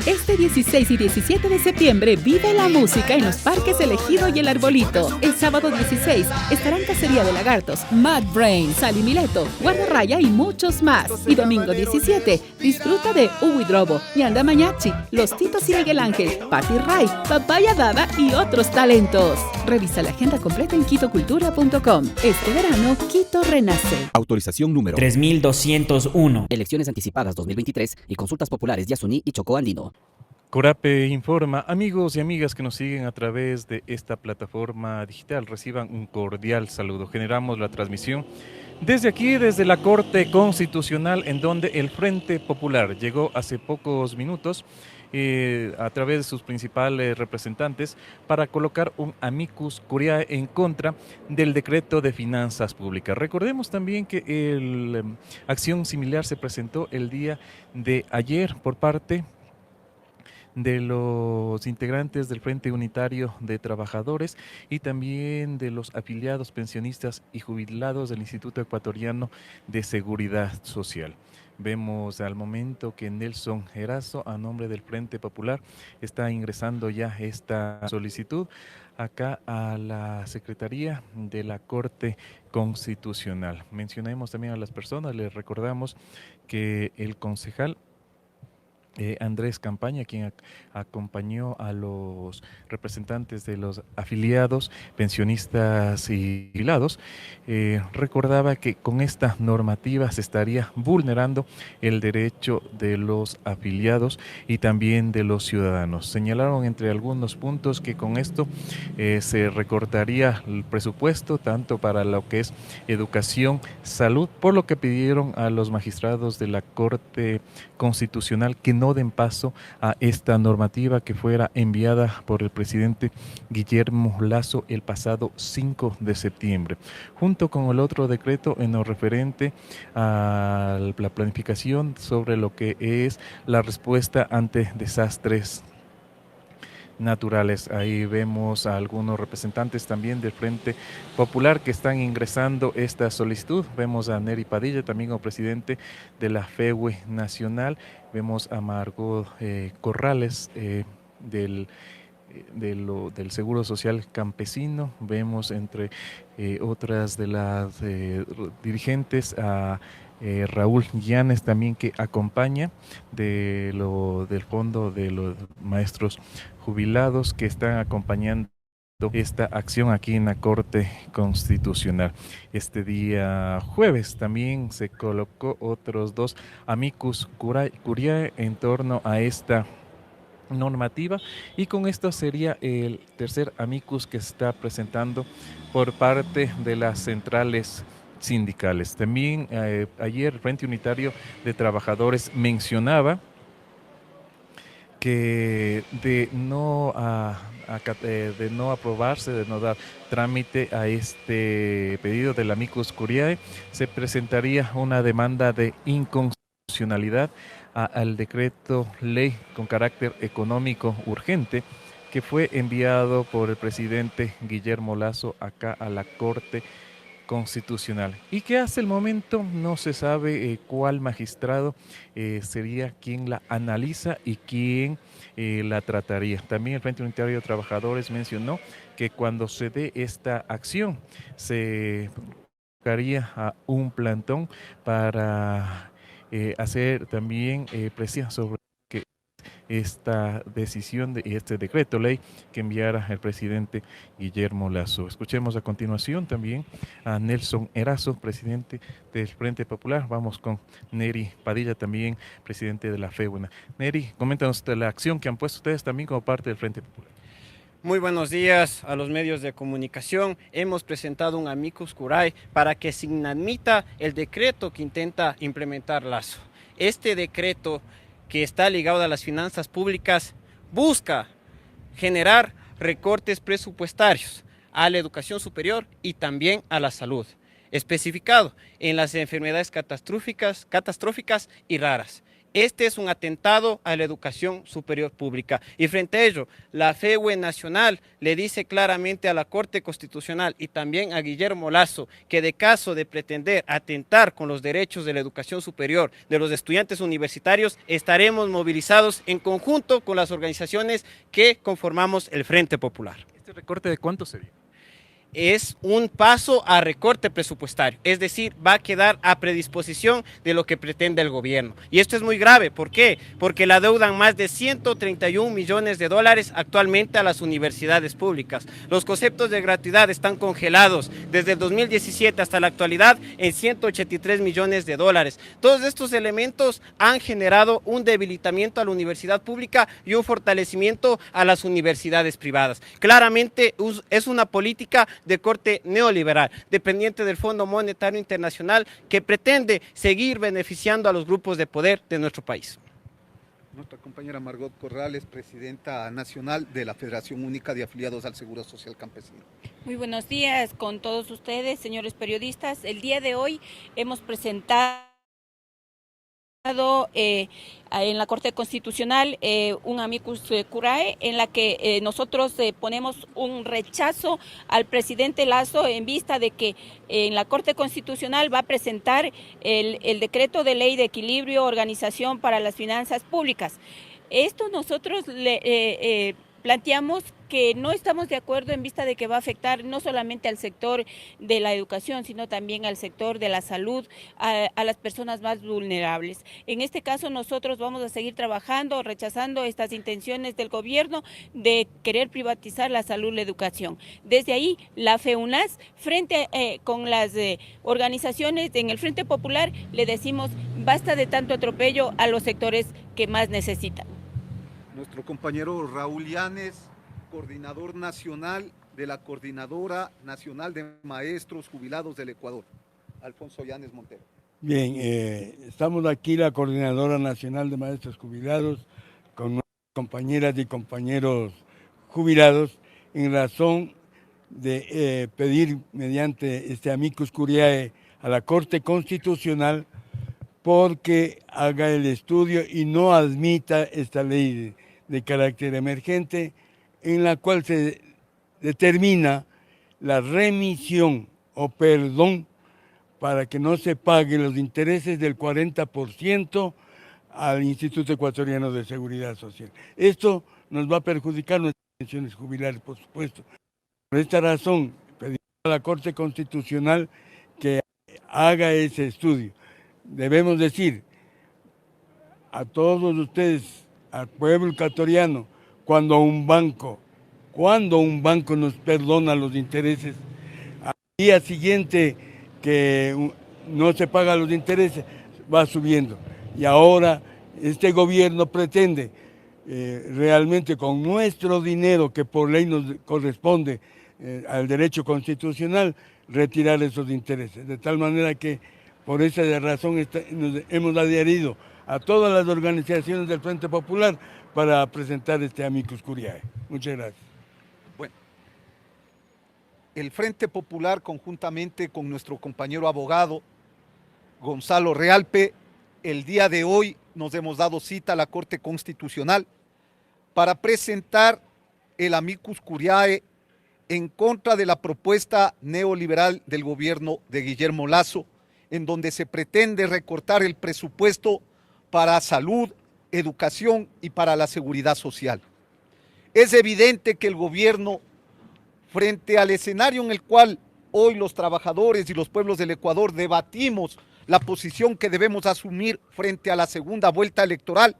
Este 16 y 17 de septiembre vive la música en los parques El Ejido y El Arbolito. El sábado 16 estarán Cacería de Lagartos, Mad Brain, Sally Mileto, Guardarraya y muchos más. Y domingo 17 disfruta de Uwi Drobo, Ñanda Mañachi, Los Titos y Miguel Ángel, Patti Ray, Papaya Dada y otros talentos. Revisa la agenda completa en quitocultura.com. Este verano, Quito renace. Autorización número 3201. Elecciones anticipadas 2023 y consultas populares Yasuní y Chocó Andino. Corape informa, amigos y amigas que nos siguen a través de esta plataforma digital, reciban un cordial saludo. Generamos la transmisión desde aquí, desde la Corte Constitucional, en donde el Frente Popular llegó hace pocos minutos a través de sus principales representantes para colocar un amicus curiae en contra del decreto de finanzas públicas. Recordemos también que acción similar se presentó el día de ayer por parte de los integrantes del Frente Unitario de Trabajadores y también de los afiliados pensionistas y jubilados del Instituto Ecuatoriano de Seguridad Social. Vemos al momento que Nelson Erazo, a nombre del Frente Popular, está ingresando ya esta solicitud acá a la Secretaría de la Corte Constitucional. Mencionemos también a las personas, les recordamos que el concejal Andrés Campaña, quien acompañó a los representantes de los afiliados, pensionistas y jubilados, recordaba que con esta normativa se estaría vulnerando el derecho de los afiliados y también de los ciudadanos. Señalaron entre algunos puntos que con esto se recortaría el presupuesto tanto para lo que es educación, salud, por lo que pidieron a los magistrados de la Corte Constitucional que no den paso a esta normativa que fuera enviada por el presidente Guillermo Lasso el pasado 5 de septiembre, junto con el otro decreto en lo referente a la planificación sobre lo que es la respuesta ante desastres naturales. Ahí vemos a algunos representantes también del Frente Popular que están ingresando esta solicitud. Vemos a Neri Padilla, también como presidente de la FEUE Nacional. Vemos a Margot Corrales del Seguro Social Campesino. Vemos entre otras de las dirigentes a Raúl Llanes también, que acompaña del Fondo de los Maestros Jubilados, que están acompañando esta acción aquí en la Corte Constitucional. Este día jueves también se colocó otros dos amicus curiae en torno a esta normativa, y con esto sería el tercer amicus que se está presentando por parte de las centrales sindicales. También ayer el Frente Unitario de Trabajadores mencionaba que de no aprobarse, de no dar trámite a este pedido del amicus curiae, se presentaría una demanda de inconstitucionalidad al decreto ley con carácter económico urgente que fue enviado por el presidente Guillermo Lasso acá a la Corte Constitucional, y que hasta el momento no se sabe cuál magistrado sería quien la analiza y quién la trataría. También el Frente Unitario de Trabajadores mencionó que cuando se dé esta acción se buscaría a un plantón para hacer también presión sobre que esta decisión de este decreto ley que enviara el presidente Guillermo Lasso. Escuchemos a continuación también a Nelson Erazo, presidente del Frente Popular. Vamos con Neri Padilla, también presidente de la FEUNA. Neri, coméntanos de la acción que han puesto ustedes también como parte del Frente Popular. Muy buenos días a los medios de comunicación. Hemos presentado un amicus curiae para que se inadmita el decreto que intenta implementar Lasso. Este decreto, que está ligado a las finanzas públicas, busca generar recortes presupuestarios a la educación superior y también a la salud, especificado en las enfermedades catastróficas y raras. Este es un atentado a la educación superior pública. Y frente a ello, la FEUE Nacional le dice claramente a la Corte Constitucional y también a Guillermo Lasso que de caso de pretender atentar con los derechos de la educación superior de los estudiantes universitarios, estaremos movilizados en conjunto con las organizaciones que conformamos el Frente Popular. ¿Este recorte de cuánto sería? Es un paso a recorte presupuestario, es decir, va a quedar a predisposición de lo que pretende el gobierno. Y esto es muy grave, ¿por qué? Porque le adeudan más de 131 millones de dólares actualmente a las universidades públicas. Los conceptos de gratuidad están congelados desde el 2017 hasta la actualidad en 183 millones de dólares. Todos estos elementos han generado un debilitamiento a la universidad pública y un fortalecimiento a las universidades privadas. Claramente es una política de corte neoliberal, dependiente del Fondo Monetario Internacional, que pretende seguir beneficiando a los grupos de poder de nuestro país. Nuestra compañera Margot Corrales, presidenta nacional de la Federación Única de Afiliados al Seguro Social Campesino. Muy buenos días con todos ustedes, señores periodistas. El día de hoy hemos presentado en la Corte Constitucional un amicus curiae en la que nosotros ponemos un rechazo al presidente Lasso en vista de que en la Corte Constitucional va a presentar el decreto de ley de equilibrio, organización para las finanzas públicas. Esto nosotros planteamos que no estamos de acuerdo en vista de que va a afectar no solamente al sector de la educación, sino también al sector de la salud, a las personas más vulnerables. En este caso nosotros vamos a seguir trabajando, rechazando estas intenciones del gobierno de querer privatizar la salud y la educación. Desde ahí, la FEUNAS, frente con las organizaciones en el Frente Popular, le decimos basta de tanto atropello a los sectores que más necesitan. Nuestro compañero Raúl Llanes, coordinador nacional de la Coordinadora Nacional de Maestros Jubilados del Ecuador. Alfonso Llanes Montero. Bien, estamos aquí la Coordinadora Nacional de Maestros Jubilados con nuestras compañeras y compañeros jubilados en razón de pedir mediante este amicus curiae a la Corte Constitucional porque haga el estudio y no admita esta ley de carácter emergente en la cual se determina la remisión o perdón para que no se paguen los intereses del 40% al Instituto Ecuatoriano de Seguridad Social. Esto nos va a perjudicar nuestras pensiones jubilares, por supuesto. Por esta razón, pedimos a la Corte Constitucional que haga ese estudio. Debemos decir a todos ustedes, al pueblo ecuatoriano, cuando un banco nos perdona los intereses, al día siguiente que no se pagan los intereses, va subiendo. Y ahora este gobierno pretende realmente con nuestro dinero, que por ley nos corresponde al derecho constitucional, retirar esos intereses. De tal manera que por esa razón nos hemos adherido a todas las organizaciones del Frente Popular para presentar este amicus curiae. Muchas gracias. Bueno, el Frente Popular, conjuntamente con nuestro compañero abogado Gonzalo Realpe, el día de hoy nos hemos dado cita a la Corte Constitucional para presentar el amicus curiae en contra de la propuesta neoliberal del gobierno de Guillermo Lasso, en donde se pretende recortar el presupuesto para salud, educación y para la seguridad social. Es evidente que el gobierno, frente al escenario en el cual hoy los trabajadores y los pueblos del Ecuador debatimos la posición que debemos asumir frente a la segunda vuelta electoral,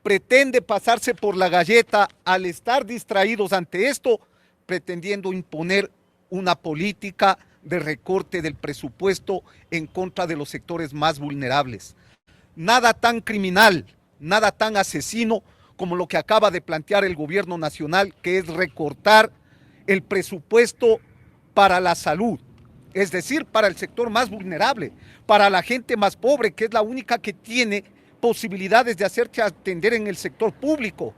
pretende pasarse por la galleta al estar distraídos ante esto, pretendiendo imponer una política de recorte del presupuesto en contra de los sectores más vulnerables. Nada tan criminal, nada tan asesino como lo que acaba de plantear el gobierno nacional, que es recortar el presupuesto para la salud, es decir, para el sector más vulnerable, para la gente más pobre, que es la única que tiene posibilidades de hacerse atender en el sector público,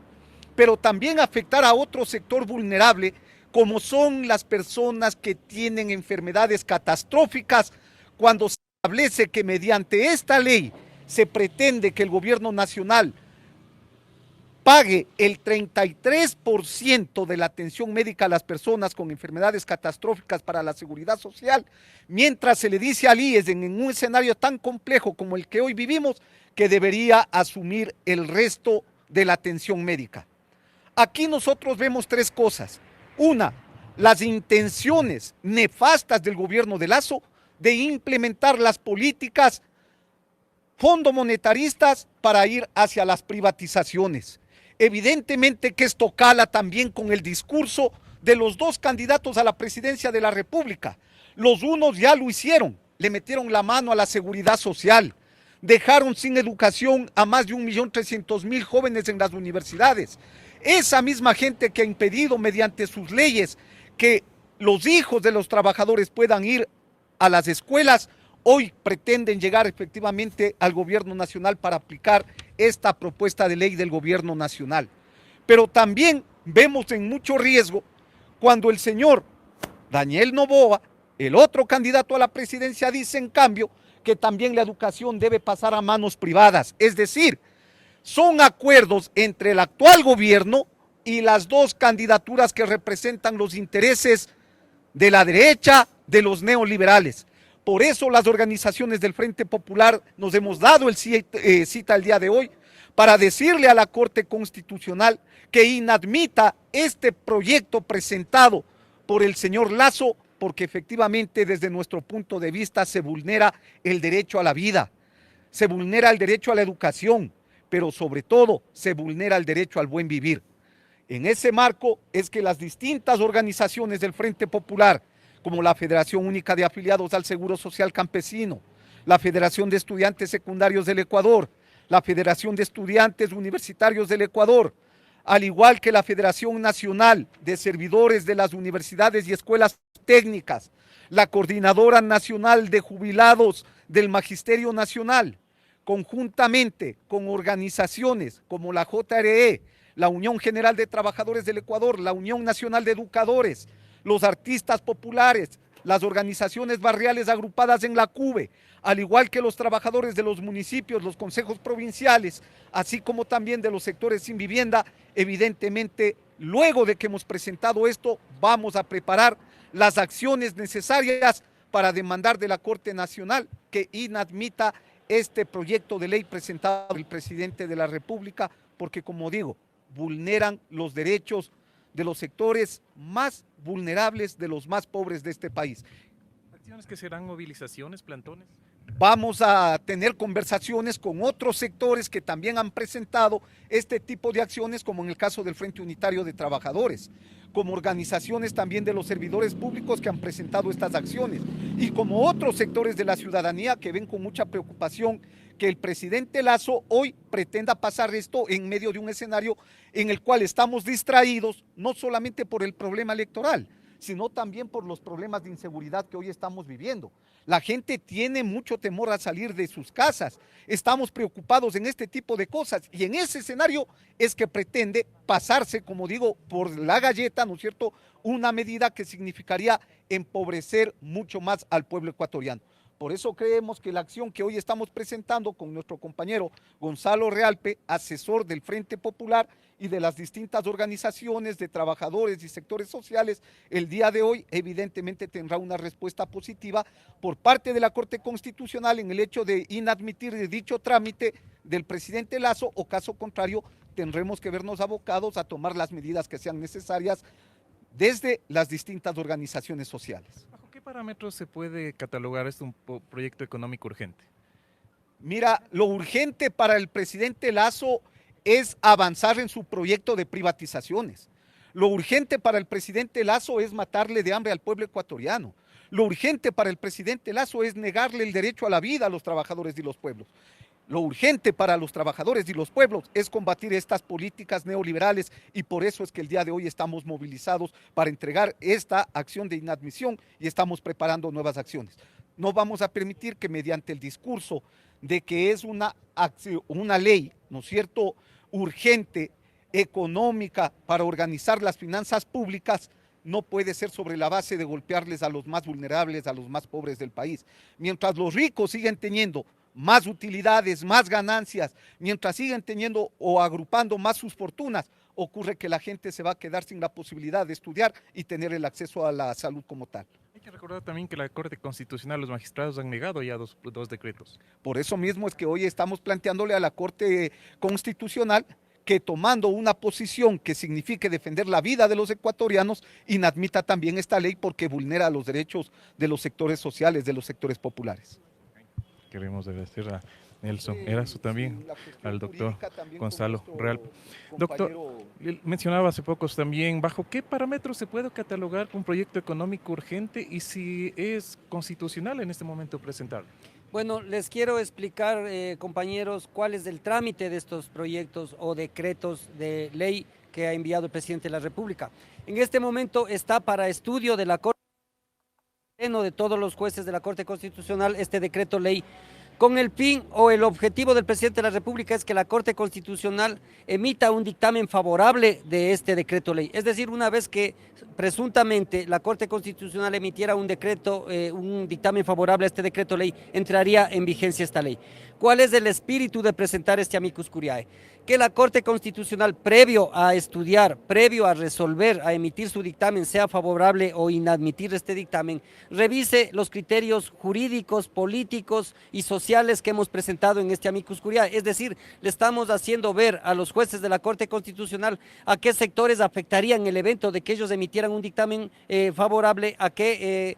pero también afectar a otro sector vulnerable, como son las personas que tienen enfermedades catastróficas, cuando se establece que mediante esta ley se pretende que el gobierno nacional pague el 33% de la atención médica a las personas con enfermedades catastróficas para la seguridad social, mientras se le dice al IES en un escenario tan complejo como el que hoy vivimos, que debería asumir el resto de la atención médica. Aquí nosotros vemos tres cosas. Una, las intenciones nefastas del gobierno de Lasso de implementar las políticas fondo monetaristas para ir hacia las privatizaciones. Evidentemente que esto cala también con el discurso de los dos candidatos a la presidencia de la República. Los unos ya lo hicieron, le metieron la mano a la seguridad social, dejaron sin educación a más de 1.300.000 jóvenes en las universidades. Esa misma gente que ha impedido mediante sus leyes que los hijos de los trabajadores puedan ir a las escuelas, hoy pretenden llegar efectivamente al gobierno nacional para aplicar esta propuesta de ley del gobierno nacional. Pero también vemos en mucho riesgo cuando el señor Daniel Noboa, el otro candidato a la presidencia, dice en cambio que también la educación debe pasar a manos privadas. Es decir, son acuerdos entre el actual gobierno y las dos candidaturas que representan los intereses de la derecha, de los neoliberales. Por eso las organizaciones del Frente Popular nos hemos dado cita el día de hoy para decirle a la Corte Constitucional que inadmita este proyecto presentado por el señor Lasso, porque efectivamente desde nuestro punto de vista se vulnera el derecho a la vida, se vulnera el derecho a la educación, pero sobre todo se vulnera el derecho al buen vivir. En ese marco es que las distintas organizaciones del Frente Popular, como la Federación Única de Afiliados al Seguro Social Campesino, la Federación de Estudiantes Secundarios del Ecuador, la Federación de Estudiantes Universitarios del Ecuador, al igual que la Federación Nacional de Servidores de las Universidades y Escuelas Técnicas, la Coordinadora Nacional de Jubilados del Magisterio Nacional, conjuntamente con organizaciones como la JRE, la Unión General de Trabajadores del Ecuador, la Unión Nacional de Educadores, los artistas populares, las organizaciones barriales agrupadas en la CUBE, al igual que los trabajadores de los municipios, los consejos provinciales, así como también de los sectores sin vivienda. Evidentemente, luego de que hemos presentado esto, vamos a preparar las acciones necesarias para demandar de la Corte Nacional que inadmita este proyecto de ley presentado por el presidente de la República, porque como digo, vulneran los derechos de los sectores más vulnerables, de los más pobres de este país. ¿Acciones que serán movilizaciones, plantones? Vamos a tener conversaciones con otros sectores que también han presentado este tipo de acciones, como en el caso del Frente Unitario de Trabajadores, como organizaciones también de los servidores públicos que han presentado estas acciones, y como otros sectores de la ciudadanía que ven con mucha preocupación que el presidente Lasso hoy pretenda pasar esto en medio de un escenario en el cual estamos distraídos, no solamente por el problema electoral, sino también por los problemas de inseguridad que hoy estamos viviendo. La gente tiene mucho temor a salir de sus casas, estamos preocupados en este tipo de cosas, y en ese escenario es que pretende pasarse, como digo, por la galleta, ¿no es cierto?, una medida que significaría empobrecer mucho más al pueblo ecuatoriano. Por eso creemos que la acción que hoy estamos presentando con nuestro compañero Gonzalo Realpe, asesor del Frente Popular y de las distintas organizaciones de trabajadores y sectores sociales, el día de hoy evidentemente tendrá una respuesta positiva por parte de la Corte Constitucional en el hecho de inadmitir dicho trámite del presidente Lasso, o caso contrario tendremos que vernos abocados a tomar las medidas que sean necesarias desde las distintas organizaciones sociales. ¿Bajo qué parámetros se puede catalogar esto un proyecto económico urgente? Mira, lo urgente para el presidente Lasso es avanzar en su proyecto de privatizaciones. Lo urgente para el presidente Lasso es matarle de hambre al pueblo ecuatoriano. Lo urgente para el presidente Lasso es negarle el derecho a la vida a los trabajadores y los pueblos. Lo urgente para los trabajadores y los pueblos es combatir estas políticas neoliberales, y por eso es que el día de hoy estamos movilizados para entregar esta acción de inadmisión y estamos preparando nuevas acciones. No vamos a permitir que mediante el discurso de que es una ley, ¿no es cierto?, urgente, económica, para organizar las finanzas públicas, no puede ser sobre la base de golpearles a los más vulnerables, a los más pobres del país. Mientras los ricos siguen teniendo más utilidades, más ganancias, mientras siguen teniendo o agrupando más sus fortunas, ocurre que la gente se va a quedar sin la posibilidad de estudiar y tener el acceso a la salud como tal. Hay que recordar también que la Corte Constitucional, los magistrados han negado ya dos decretos. Por eso mismo es que hoy estamos planteándole a la Corte Constitucional que tomando una posición que signifique defender la vida de los ecuatorianos, inadmita también esta ley porque vulnera los derechos de los sectores sociales, de los sectores populares. Queremos agradecer a Nelson Erazo también, al doctor Gonzalo Real. Doctor, mencionaba hace pocos también, ¿bajo qué parámetros se puede catalogar un proyecto económico urgente y si es constitucional en este momento presentarlo? Bueno, les quiero explicar, compañeros, cuál es el trámite de estos proyectos o decretos de ley que ha enviado el presidente de la República. En este momento está para estudio de la Corte, de todos los jueces de la Corte Constitucional, este decreto ley, con el fin o el objetivo del presidente de la República es que la Corte Constitucional emita un dictamen favorable de este decreto ley. Es decir, una vez que presuntamente la Corte Constitucional emitiera un decreto, un dictamen favorable a este decreto ley, entraría en vigencia esta ley. ¿Cuál es el espíritu de presentar este amicus curiae? Que la Corte Constitucional, previo a estudiar, previo a resolver, a emitir su dictamen, sea favorable o inadmitir este dictamen, revise los criterios jurídicos, políticos y sociales que hemos presentado en este amicus curiae. Es decir, le estamos haciendo ver a los jueces de la Corte Constitucional a qué sectores afectarían el evento de que ellos emitieran un dictamen favorable, a qué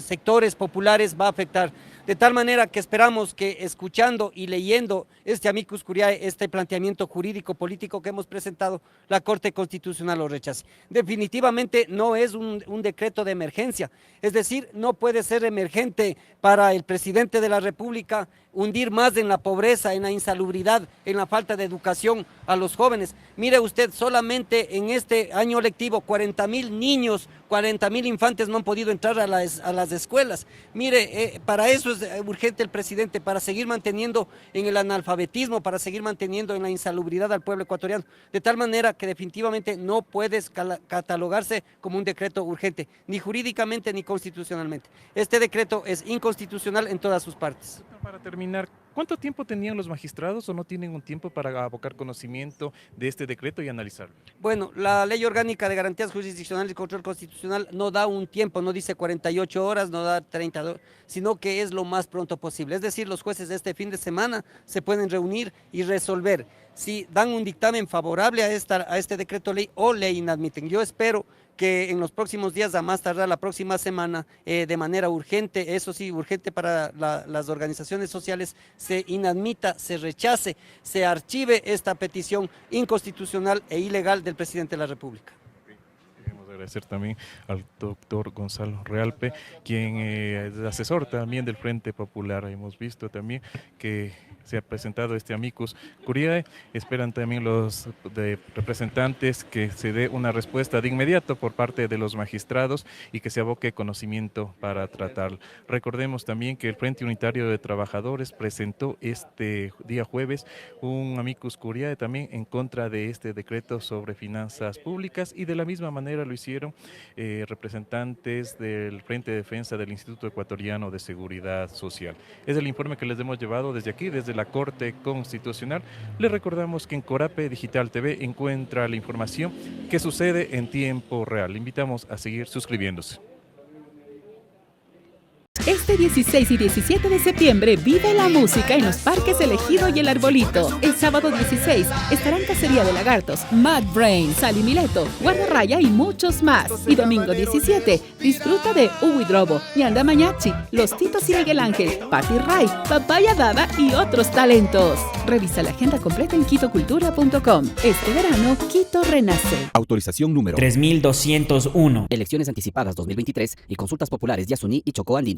sectores populares va a afectar. De tal manera que esperamos que escuchando y leyendo este amicus curiae, este planteamiento jurídico político que hemos presentado, la Corte Constitucional lo rechace. Definitivamente no es un decreto de emergencia, es decir, no puede ser emergente para el presidente de la República hundir más en la pobreza, en la insalubridad, en la falta de educación a los jóvenes. Mire usted, solamente en este año lectivo 40.000 niños, 40.000 infantes no han podido entrar a las escuelas. Mire, para eso es urgente el presidente, para seguir manteniendo en el analfabetismo, para seguir manteniendo en la insalubridad al pueblo ecuatoriano, de tal manera que definitivamente no puede catalogarse como un decreto urgente, ni jurídicamente ni constitucionalmente. Este decreto es inconstitucional en todas sus partes. Para terminar, ¿cuánto tiempo tenían los magistrados o no tienen un tiempo para abocar conocimiento de este decreto y analizarlo? Bueno, la Ley Orgánica de Garantías Jurisdiccionales y Control Constitucional no da un tiempo, no dice 48 horas, no da 32, sino que es lo más pronto posible. Es decir, los jueces de este fin de semana se pueden reunir y resolver si dan un dictamen favorable a este decreto ley o le inadmiten. Yo espero que en los próximos días, a más tardar la próxima semana, de manera urgente, eso sí, urgente para las organizaciones sociales, se inadmita, se rechace, se archive esta petición inconstitucional e ilegal del presidente de la República. Queremos agradecer también al doctor Gonzalo Realpe, quien es asesor también del Frente Popular. Hemos visto también que se ha presentado este amicus curiae. Esperan también los representantes que se dé una respuesta de inmediato por parte de los magistrados y que se aboque conocimiento para tratarlo. Recordemos también que el Frente Unitario de Trabajadores presentó este día jueves un amicus curiae también en contra de este decreto sobre finanzas públicas, y de la misma manera lo hicieron representantes del Frente de Defensa del Instituto Ecuatoriano de Seguridad Social. Es el informe que les hemos llevado desde aquí, desde la Corte Constitucional. Les recordamos que en Corape Digital TV encuentra la información que sucede en tiempo real. Le invitamos a seguir suscribiéndose. Este 16 y 17 de septiembre vive la música en los parques El Ejido y El Arbolito. El sábado 16 estarán Cacería de Lagartos, Mad Brain, Sally Mileto, Guardarraya y muchos más. Y domingo 17 disfruta de Uwi Drobo, Ñanda Mañachi, Los Titos y Miguel Ángel, Patti Ray, Papaya Dada y otros talentos. Revisa la agenda completa en quitocultura.com. Este verano, Quito renace. Autorización número 3201. Elecciones anticipadas 2023 y consultas populares Yasuní y Chocó Andino.